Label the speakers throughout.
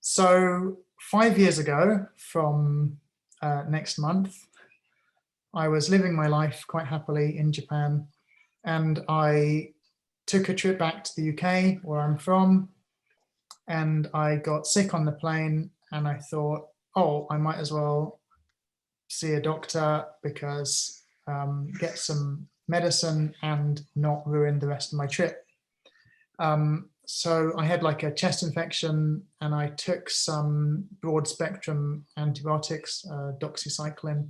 Speaker 1: So 5 years ago from next month, I was living my life quite happily in Japan, and I took a trip back to the UK where I'm from, and I got sick on the plane, and I thought, oh, I might as well see a doctor because get some medicine and not ruin the rest of my trip. So I had like a chest infection, and I took some broad spectrum antibiotics, doxycycline,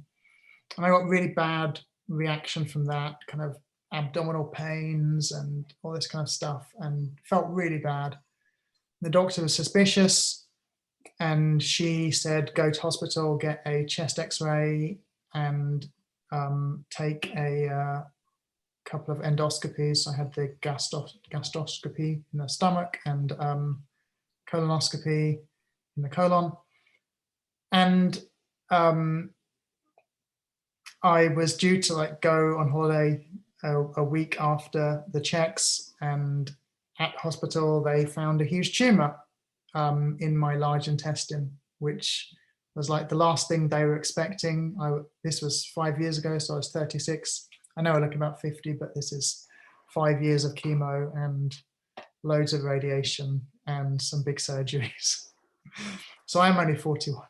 Speaker 1: and I got really bad reaction from that, kind of abdominal pains and all this kind of stuff, and felt really bad. The doctor was suspicious, and she said, go to hospital, get a chest x-ray and take a couple of endoscopies. I had the gastroscopy in the stomach and colonoscopy in the colon. And I was due to go on holiday a week after the checks, and at hospital they found a huge tumor in my large intestine, which was like the last thing they were expecting. This was 5 years ago, so I was 36. I know I look about 50, but this is 5 years of chemo and loads of radiation and some big surgeries. So I'm only 41.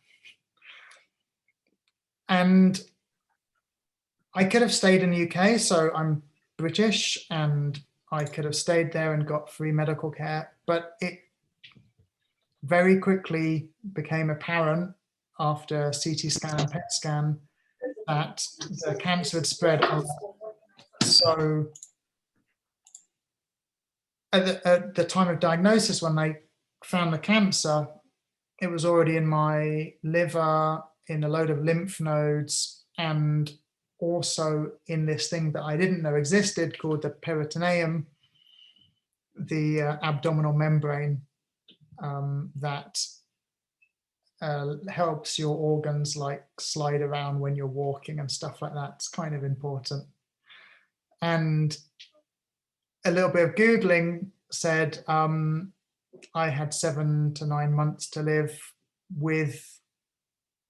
Speaker 1: And I could have stayed in the UK, so I'm British, and I could have stayed there and got free medical care, but it very quickly became apparent after CT scan and PET scan that the cancer had spread a lot. So at the time of diagnosis, when they found the cancer, it was already in my liver, in a load of lymph nodes, and also in this thing that I didn't know existed called the peritoneum, the abdominal membrane that helps your organs like slide around when you're walking and stuff like that. It's kind of important. And a little bit of Googling said I had 7 to 9 months to live with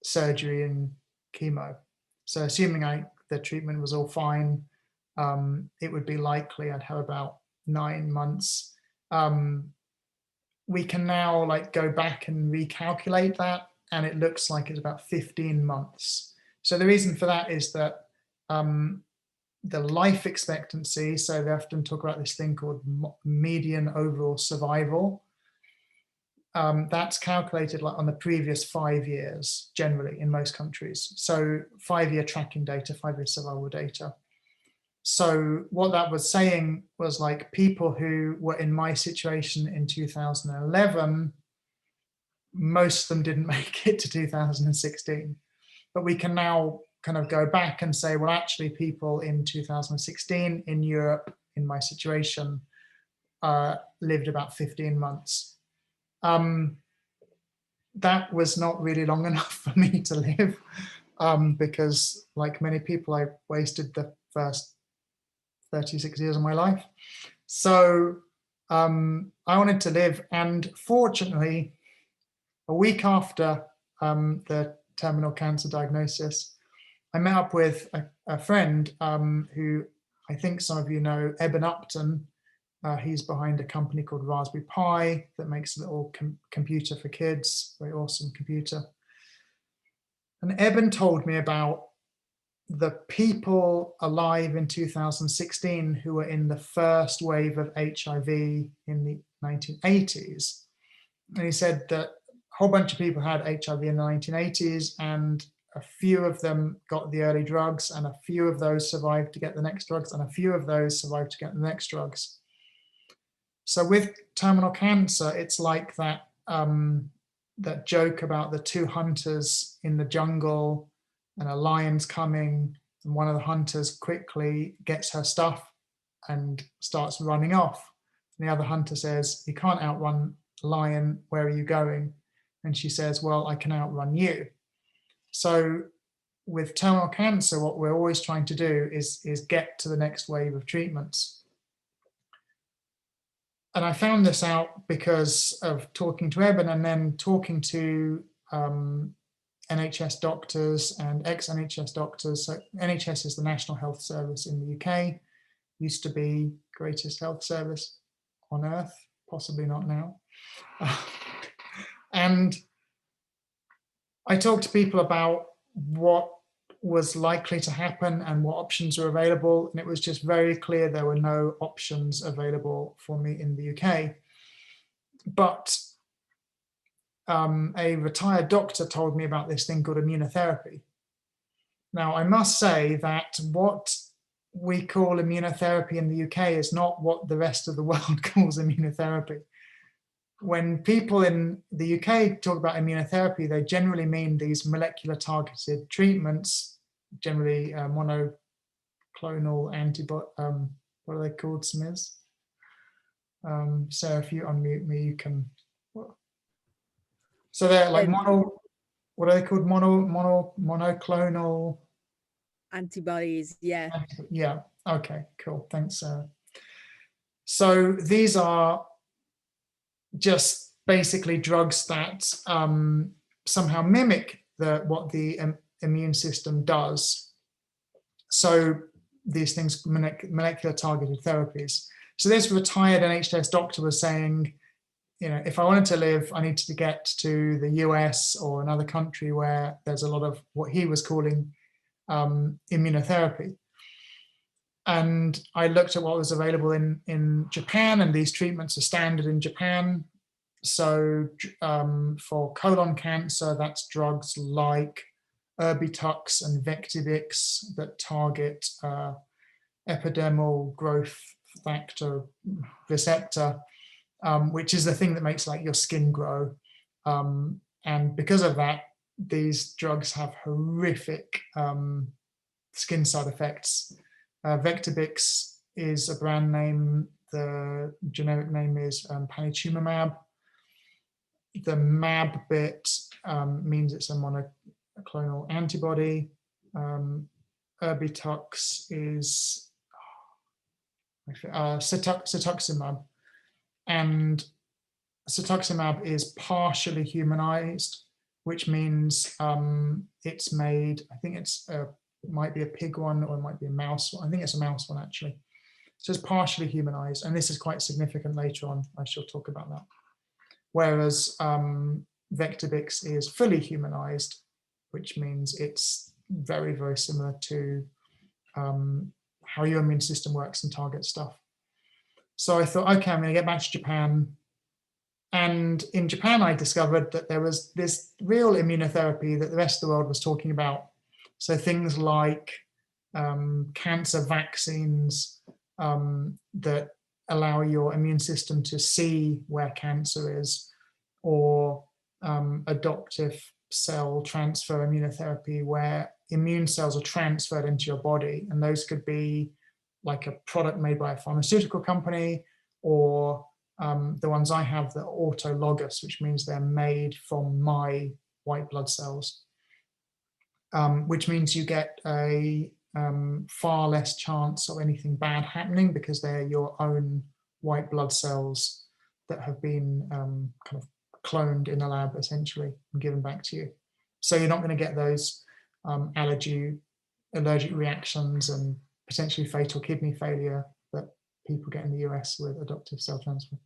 Speaker 1: surgery and chemo. So assuming the treatment was all fine, it would be likely I'd have about 9 months. We can now go back and recalculate that, and it looks like it's about 15 months. So the reason for that is that the life expectancy, so they often talk about this thing called median overall survival, that's calculated on the previous 5 years, generally in most countries. So 5-year tracking data, 5-year survival data. So what that was saying was people who were in my situation in 2011, most of them didn't make it to 2016. But we can now kind of go back and say, well, actually people in 2016 in Europe, in my situation, lived about 15 months. That was not really long enough for me to live because like many people, I wasted the first 36 years of my life. So I wanted to live, and fortunately, a week after the terminal cancer diagnosis, I met up with a friend who I think some of you know, Eben Upton. He's behind a company called Raspberry Pi that makes a little computer for kids, very awesome computer. And Eben told me about the people alive in 2016 who were in the first wave of HIV in the 1980s. And he said that a whole bunch of people had HIV in the 1980s, and a few of them got the early drugs, and a few of those survived to get the next drugs, and a few of those survived to get the next drugs. So with terminal cancer, it's like that, that joke about the two hunters in the jungle, and a lion's coming, and one of the hunters quickly gets her stuff and starts running off. And the other hunter says, you can't outrun a lion, where are you going? And she says, well, I can outrun you. So with terminal cancer, what we're always trying to do is get to the next wave of treatments. And I found this out because of talking to Eben and then talking to NHS doctors and ex-NHS doctors. So NHS is the National Health Service in the UK, used to be greatest health service on earth, possibly not now. And I talked to people about what was likely to happen and what options were available, and it was just very clear there were no options available for me in the UK. But a retired doctor told me about this thing called immunotherapy. Now, I must say that what we call immunotherapy in the UK is not what the rest of the world calls immunotherapy. When people in the UK talk about immunotherapy, they generally mean these molecular targeted treatments, generally monoclonal antibody, what are they called, Smiz? So if you unmute me, you can. So they're like what are they called? Monoclonal
Speaker 2: antibodies, yeah.
Speaker 1: Yeah, okay, cool, thanks, Sarah. So these are just basically drugs that somehow mimic what the immune system does. So these things, molecular targeted therapies. So this retired NHS doctor was saying, you know, if I wanted to live, I needed to get to the US or another country where there's a lot of what he was calling immunotherapy. And I looked at what was available in Japan, and these treatments are standard in Japan. So for colon cancer, that's drugs like Erbitux and Vectibix that target epidermal growth factor receptor, which is the thing that makes like your skin grow. And because of that, these drugs have horrific skin side effects. Vectibix is a brand name. The generic name is panitumumab. The mab bit means it's a monoclonal antibody. Erbitux is cetuximab. And cetuximab is partially humanized, which means it's made, I think it might be a pig one or it might be a mouse one. I think it's a mouse one actually. So it's partially humanized, and this is quite significant later on. I shall talk about that. Whereas Vectibix is fully humanized, which means it's very, very similar to how your immune system works and targets stuff. So I thought, okay, I'm going to get back to Japan. And in Japan, I discovered that there was this real immunotherapy that the rest of the world was talking about. So things like cancer vaccines that allow your immune system to see where cancer is, or adoptive cell transfer immunotherapy, where immune cells are transferred into your body. And those could be like a product made by a pharmaceutical company, or the ones I have that are autologous, which means they're made from my white blood cells, which means you get a far less chance of anything bad happening because they're your own white blood cells that have been kind of cloned in a lab essentially and given back to you. So you're not going to get those allergic reactions and potentially fatal kidney failure that people get in the US with adoptive cell transfer.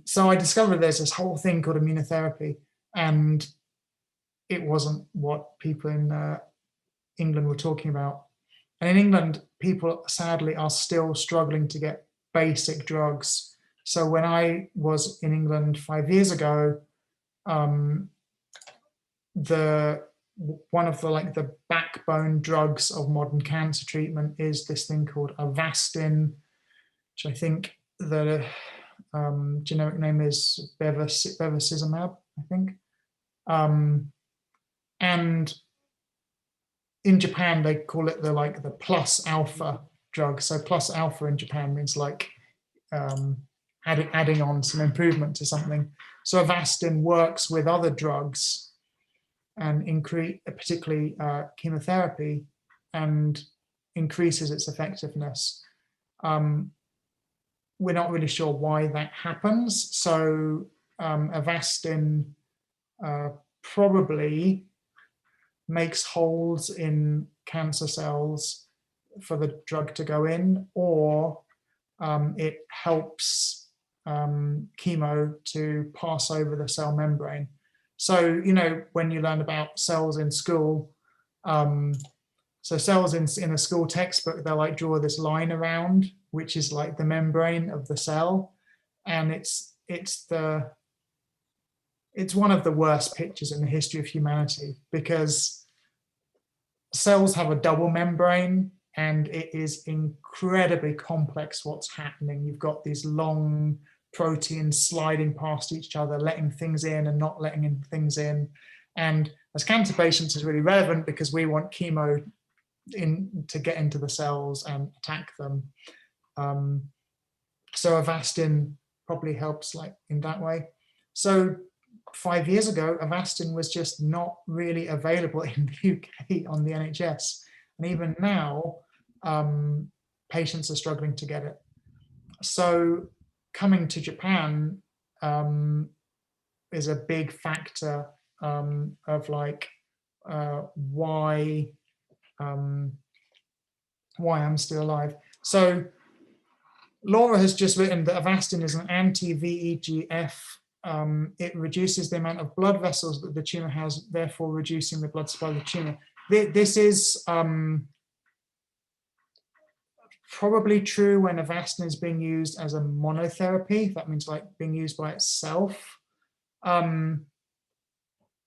Speaker 1: So I discovered there's this whole thing called immunotherapy, and it wasn't what people in England were talking about. And in England, people sadly are still struggling to get basic drugs. So when I was in England 5 years ago, one of the backbone drugs of modern cancer treatment is this thing called Avastin, which I think the generic name is bevacizumab, I think. And in Japan, they call it the plus alpha drug. So plus alpha in Japan means like adding on some improvement to something. So Avastin works with other drugs and particularly chemotherapy, and increases its effectiveness. we're not really sure why that happens. So Avastin probably makes holes in cancer cells for the drug to go in, or it helps chemo to pass over the cell membrane. So, you know, when you learn about cells in school, so cells in a school textbook, they'll like draw this line around, which is like the membrane of the cell. And it's one of the worst pictures in the history of humanity, because cells have a double membrane and it is incredibly complex what's happening. You've got these long proteins sliding past each other, letting things in and not letting things in. And as cancer patients, is really relevant because we want chemo to get into the cells and attack them. So Avastin probably helps like in that way. So 5 years ago, Avastin was just not really available in the UK on the NHS. And even now, patients are struggling to get it. So coming to Japan is a big factor of like why I'm still alive. So Laura has just written that Avastin is an anti-VEGF. It reduces the amount of blood vessels that the tumor has, therefore reducing the blood supply of the tumor. This is probably true when Avastin is being used as a monotherapy. That means like being used by itself.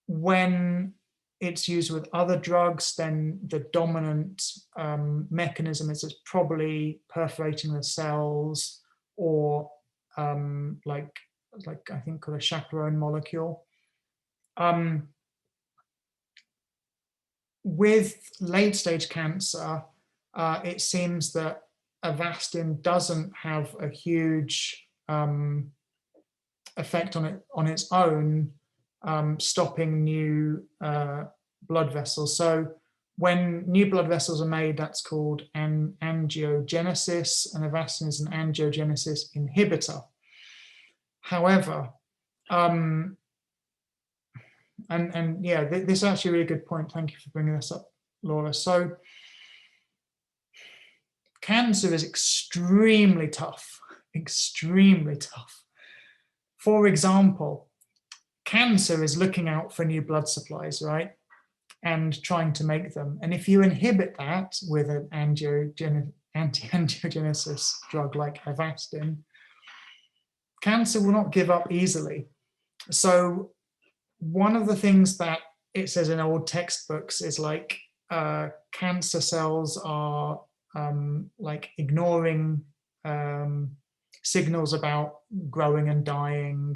Speaker 1: When it's used with other drugs, then the dominant mechanism is it's probably perforating the cells, or like I think called a chaperone molecule. With late stage cancer, it seems that Avastin doesn't have a huge effect on its own, stopping new blood vessels. So when new blood vessels are made, that's called an angiogenesis, and Avastin is an angiogenesis inhibitor. However, and yeah, this is actually a really good point. Thank you for bringing this up, Laura. So cancer is extremely tough, extremely tough. For example, cancer is looking out for new blood supplies, right? And trying to make them. And if you inhibit that with an anti-angiogenesis drug like Avastin, cancer will not give up easily. So one of the things that it says in old textbooks is like cancer cells are like ignoring signals about growing and dying,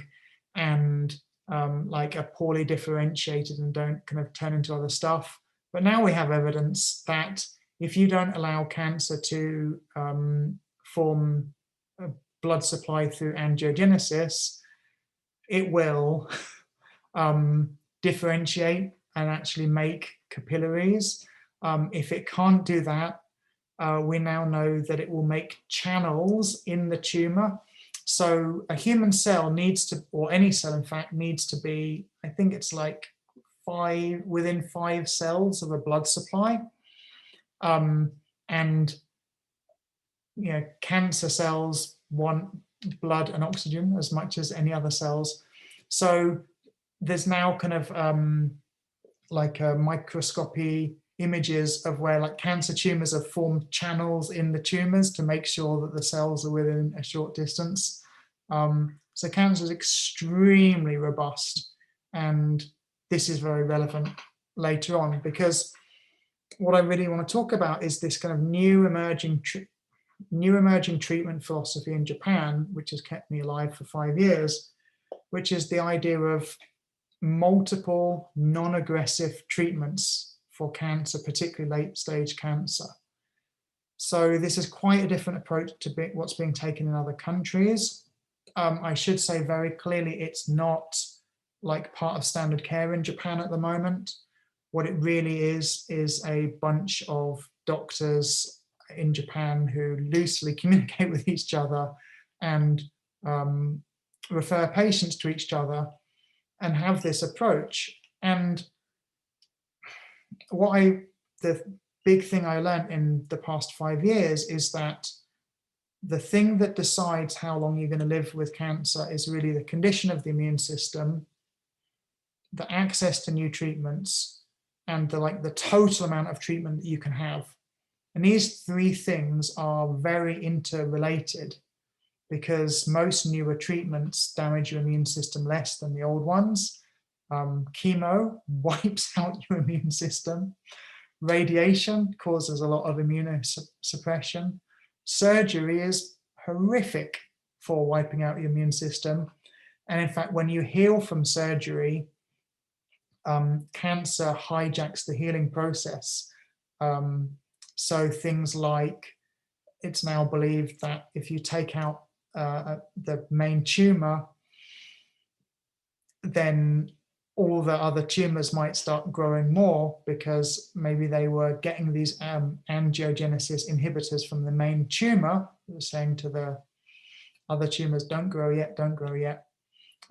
Speaker 1: and like are poorly differentiated and don't kind of turn into other stuff. But now we have evidence that if you don't allow cancer to form a blood supply through angiogenesis, it will differentiate and actually make capillaries. If it can't do that, we now know that it will make channels in the tumor. So a human cell needs to, or any cell in fact, needs to be, I think it's like within 5 cells of a blood supply. And you know, cancer cells want blood and oxygen as much as any other cells. So there's now kind of like a microscopy images of where like cancer tumors have formed channels in the tumors to make sure that the cells are within a short distance. So cancer is extremely robust, and this is very relevant later on, because what I really want to talk about is this kind of new emerging treatment philosophy in Japan, which has kept me alive for 5 years, which is the idea of multiple non-aggressive treatments for cancer, particularly late stage cancer. So this is quite a different approach to what's being taken in other countries. I should say very clearly, it's not like part of standard care in Japan at the moment. What it really is a bunch of doctors in Japan who loosely communicate with each other and refer patients to each other and have this approach. And the big thing I learned in the past 5 years is that the thing that decides how long you're going to live with cancer is really the condition of the immune system, the access to new treatments, and the total amount of treatment that you can have. And these three things are very interrelated, because most newer treatments damage your immune system less than the old ones. Chemo wipes out your immune system. Radiation causes a lot of immunosuppression. Surgery is horrific for wiping out your immune system. And in fact, when you heal from surgery, cancer hijacks the healing process. So things like, it's now believed that if you take out the main tumor, then all the other tumors might start growing more, because maybe they were getting these angiogenesis inhibitors from the main tumor. They were saying to the other tumors, don't grow yet, don't grow yet.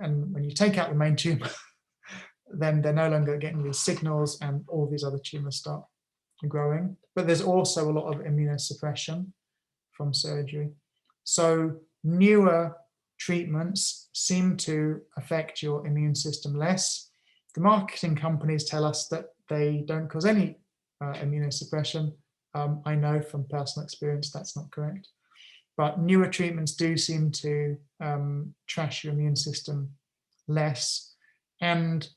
Speaker 1: And when you take out the main tumor, then they're no longer getting these signals, and all these other tumors start growing. But there's also a lot of immunosuppression from surgery. So newer treatments seem to affect your immune system less. The marketing companies tell us that they don't cause any immunosuppression. I know from personal experience that's not correct. But newer treatments do seem to trash your immune system less. And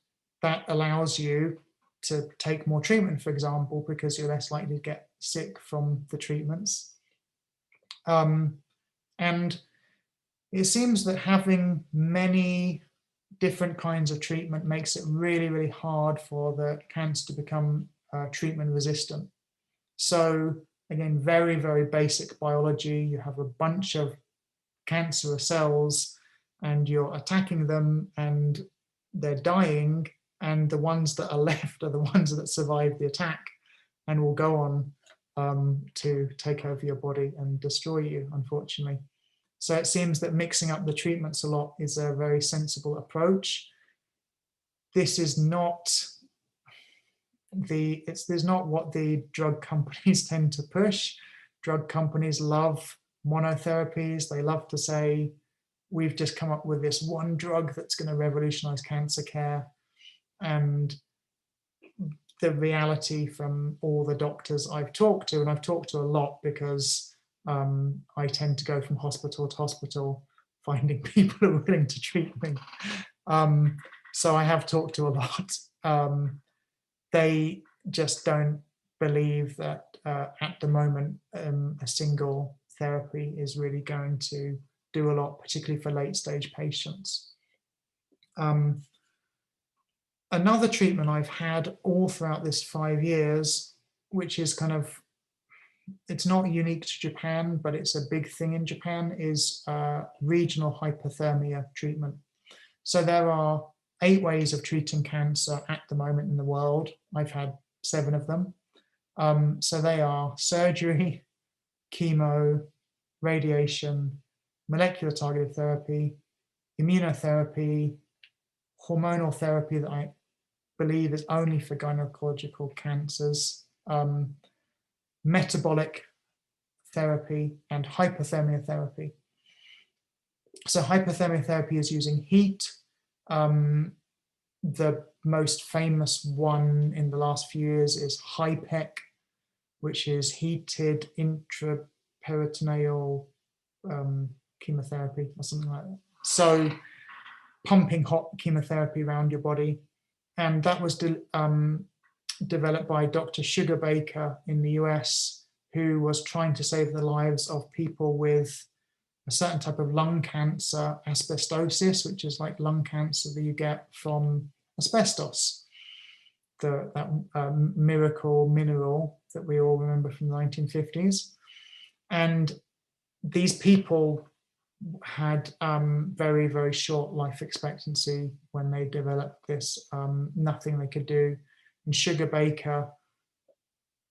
Speaker 1: that allows you to take more treatment, for example, because you're less likely to get sick from the treatments. And it seems that having many different kinds of treatment makes it really, really hard for the cancer to become treatment resistant. So again, very, very basic biology. You have a bunch of cancerous cells and you're attacking them and they're dying, and the ones that are left are the ones that survive the attack and will go on to take over your body and destroy you, unfortunately. So it seems that mixing up the treatments a lot is a very sensible approach. This is not there's not what the drug companies tend to push. Drug companies love monotherapies. They love to say, we've just come up with this one drug that's going to revolutionize cancer care. And the reality from all the doctors I've talked to, and I've talked to a lot because I tend to go from hospital to hospital finding people who are willing to treat me. So I have talked to a lot. They just don't believe that at the moment a single therapy is really going to do a lot, particularly for late stage patients. Another treatment I've had all throughout this 5 years, which is it's not unique to Japan, but it's a big thing in Japan, is regional hyperthermia treatment. So there are 8 ways of treating cancer at the moment in the world. I've had 7 of them. So they are surgery, chemo, radiation, molecular targeted therapy, immunotherapy, hormonal therapy that I believe is only for gynecological cancers, metabolic therapy, and hyperthermia therapy. So hyperthermia therapy is using heat. The most famous one in the last few years is HIPEC, which is heated intraperitoneal chemotherapy or something like that. So pumping hot chemotherapy around your body. And that was developed by Dr. Sugar Baker in the US, who was trying to save the lives of people with a certain type of lung cancer, asbestosis, which is like lung cancer that you get from asbestos, that miracle mineral that we all remember from the 1950s. And these people had very, very short life expectancy when they developed this, nothing they could do. And Sugar Baker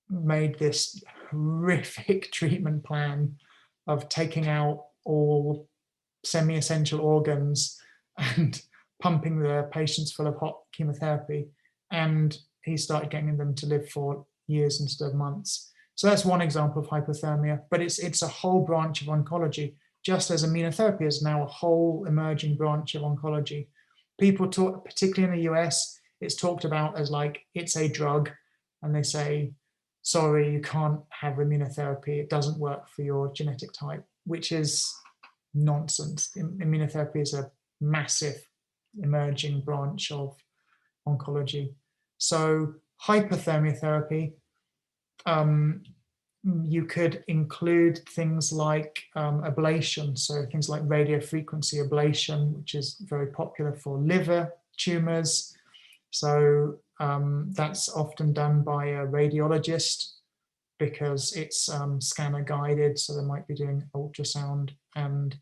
Speaker 1: made this horrific treatment plan of taking out all semi-essential organs and pumping the patients full of hot chemotherapy. And he started getting them to live for years instead of months. So that's one example of hypothermia, but it's a whole branch of oncology, just as immunotherapy is now a whole emerging branch of oncology. People talk, particularly in the US, it's talked about as like, it's a drug, and they say, sorry, you can't have immunotherapy, it doesn't work for your genetic type, which is nonsense. Immunotherapy is a massive emerging branch of oncology. So hyperthermia therapy, you could include things like ablation, so things like radiofrequency ablation, which is very popular for liver tumors. So that's often done by a radiologist because it's scanner guided, so they might be doing ultrasound, and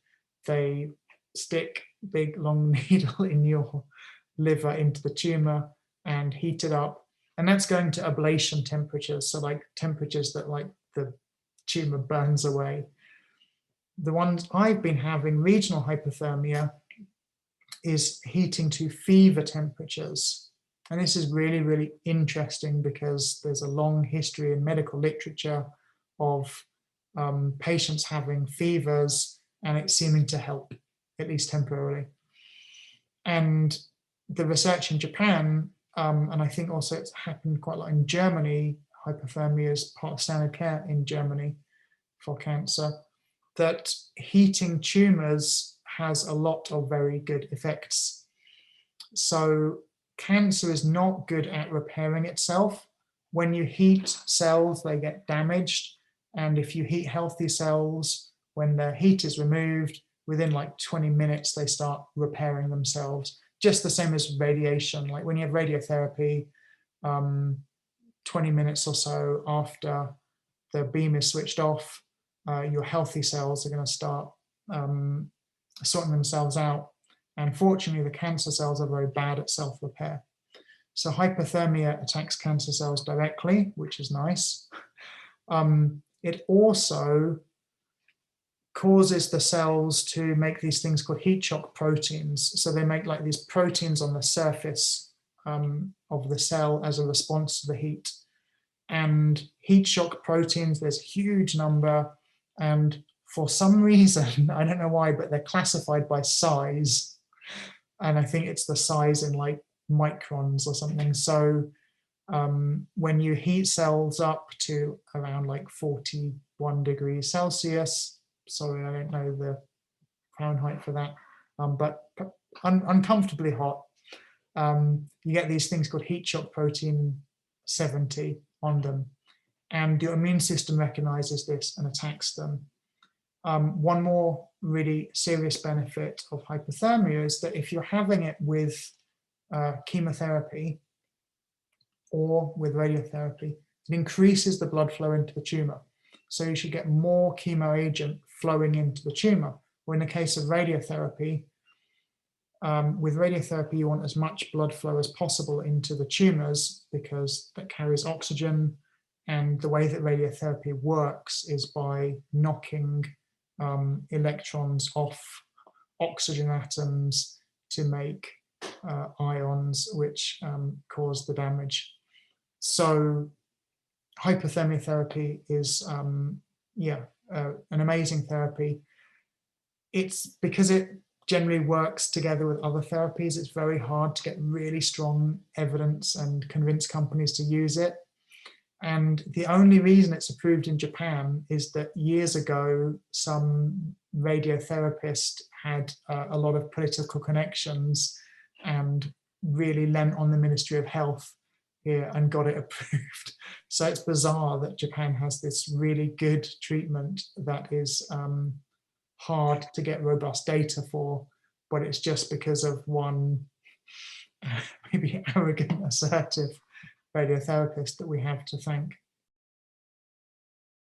Speaker 1: they stick big long needle in your liver into the tumor and heat it up, and that's going to ablation temperatures, so like temperatures that like the tumor burns away. The ones I've been having, regional hypothermia, is heating to fever temperatures. And this is really, really interesting because there's a long history in medical literature of patients having fevers and it seeming to help, at least temporarily. And the research in Japan, and I think also it's happened quite a lot in Germany, hypothermia is part of standard care in Germany for cancer, that heating tumors has a lot of very good effects. So cancer is not good at repairing itself. When you heat cells, they get damaged. And if you heat healthy cells, when the heat is removed, within like 20 minutes, they start repairing themselves. Just the same as radiation. Like when you have radiotherapy, 20 minutes or so after the beam is switched off, your healthy cells are going to start sorting themselves out. And fortunately, the cancer cells are very bad at self-repair. So hypothermia attacks cancer cells directly, which is nice. It also causes the cells to make these things called heat shock proteins. So they make like these proteins on the surface of the cell as a response to the heat. And heat shock proteins, there's a huge number. And for some reason, I don't know why, but they're classified by size. And I think it's the size in like microns or something. So when you heat cells up to around like 41 degrees Celsius, sorry, I don't know the Fahrenheit for that, but uncomfortably hot, you get these things called heat shock protein 70 on them. And your immune system recognizes this and attacks them. One more really serious benefit of hypothermia is that if you're having it with chemotherapy or with radiotherapy, it increases the blood flow into the tumor. So you should get more chemo agent flowing into the tumor. Or in the case of radiotherapy, with radiotherapy, you want as much blood flow as possible into the tumors because that carries oxygen. And the way that radiotherapy works is by knocking electrons off oxygen atoms to make ions, which cause the damage. So hypothermia therapy is, an amazing therapy. It's because it generally works together with other therapies, it's very hard to get really strong evidence and convince companies to use it. And the only reason it's approved in Japan is that years ago, some radiotherapist had a lot of political connections and really lent on the Ministry of Health here and got it approved. So it's bizarre that Japan has this really good treatment that is hard to get robust data for, but it's just because of one maybe arrogant, assertive radiotherapist that we have to thank.